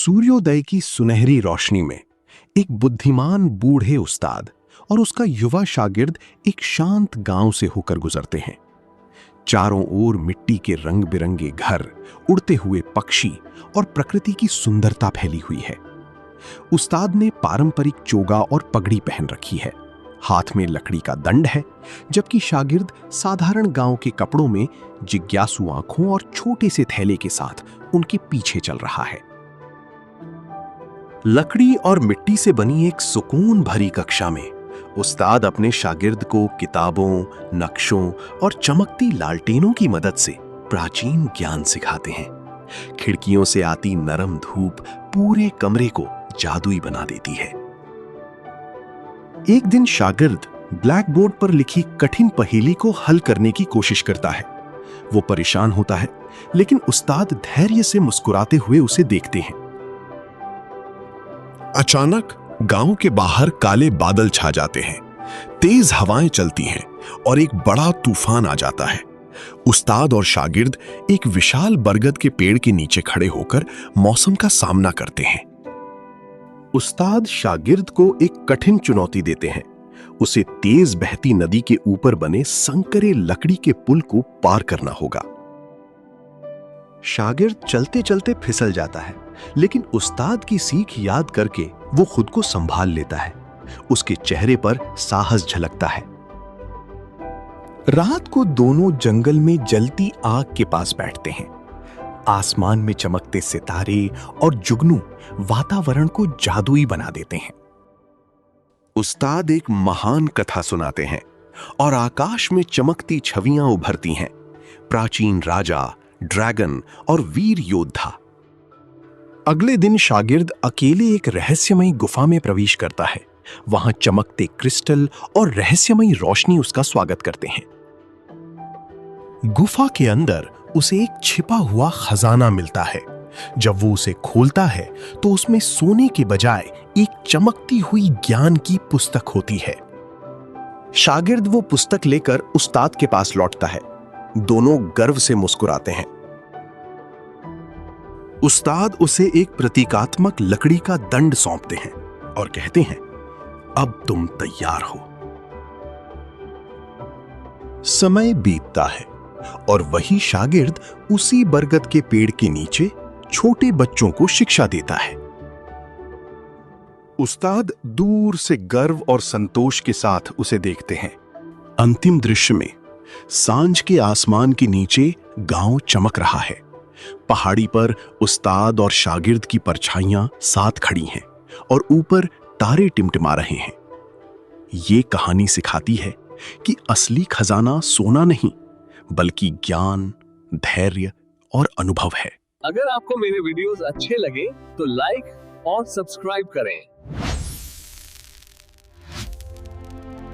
सूर्योदय की सुनहरी रोशनी में एक बुद्धिमान बूढ़े उस्ताद और उसका युवा शागिर्द एक शांत गांव से होकर गुजरते हैं। चारों ओर मिट्टी के रंग बिरंगे घर, उड़ते हुए पक्षी और प्रकृति की सुंदरता फैली हुई है। उस्ताद ने पारंपरिक चोगा और पगड़ी पहन रखी है, हाथ में लकड़ी का दंड है, जबकि शागिर्द साधारण गांव के कपड़ों में जिज्ञासु आंखों और छोटे से थैले के साथ उनके पीछे चल रहा है। लकड़ी और मिट्टी से बनी एक सुकून भरी कक्षा में उस्ताद अपने शागिर्द को किताबों, नक्शों और चमकती लालटेनों की मदद से प्राचीन ज्ञान सिखाते हैं। खिड़कियों से आती नरम धूप पूरे कमरे को जादुई बना देती है। एक दिन शागिर्द ब्लैक बोर्ड पर लिखी कठिन पहेली को हल करने की कोशिश करता है। वो परेशान होता है, लेकिन उस्ताद धैर्य से मुस्कुराते हुए उसे देखते हैं। अचानक गांव के बाहर काले बादल छा जाते हैं, तेज हवाएं चलती हैं और एक बड़ा तूफान आ जाता है। उस्ताद और शागिर्द एक विशाल बरगद के पेड़ के नीचे खड़े होकर मौसम का सामना करते हैं। उस्ताद शागिर्द को एक कठिन चुनौती देते हैं, उसे तेज बहती नदी के ऊपर बने संकरे लकड़ी के पुल को पार करना होगा। शागिर्द चलते चलते फिसल जाता है, लेकिन उस्ताद की सीख याद करके वो खुद को संभाल लेता है। उसके चेहरे पर साहस झलकता है। रात को दोनों जंगल में जलती आग के पास बैठते हैं। आसमान में चमकते सितारे और जुगनू वातावरण को जादुई बना देते हैं। उस्ताद एक महान कथा सुनाते हैं और आकाश में चमकती छवियां उभरती हैं। प्राचीन राजा, ड्रैगन और वीर योद्धा। अगले दिन शागिर्द अकेले एक रहस्यमयी गुफा में प्रवेश करता है। वहां चमकते क्रिस्टल और रहस्यमयी रोशनी उसका स्वागत करते हैं। गुफा के अंदर उसे एक छिपा हुआ खजाना मिलता है। जब वो उसे खोलता है तो उसमें सोने के बजाय एक चमकती हुई ज्ञान की पुस्तक होती है। शागिर्द वो पुस्तक लेकर उस्ताद के पास लौटता है। दोनों गर्व से मुस्कुराते हैं। उस्ताद उसे एक प्रतीकात्मक लकड़ी का दंड सौंपते हैं और कहते हैं, अब तुम तैयार हो। समय बीतता है और वही शागिर्द उसी बरगद के पेड़ के नीचे छोटे बच्चों को शिक्षा देता है। उस्ताद दूर से गर्व और संतोष के साथ उसे देखते हैं। अंतिम दृश्य में सांझ के आसमान के नीचे गांव चमक रहा है। पहाड़ी पर उस्ताद और शागिर्द की परछाइयां साथ खड़ी हैं और ऊपर तारे टिमटिमा रहे हैं। ये कहानी सिखाती है कि असली खजाना सोना नहीं, बल्कि ज्ञान, धैर्य और अनुभव है। अगर आपको मेरे वीडियोस अच्छे लगे तो लाइक और सब्सक्राइब करें।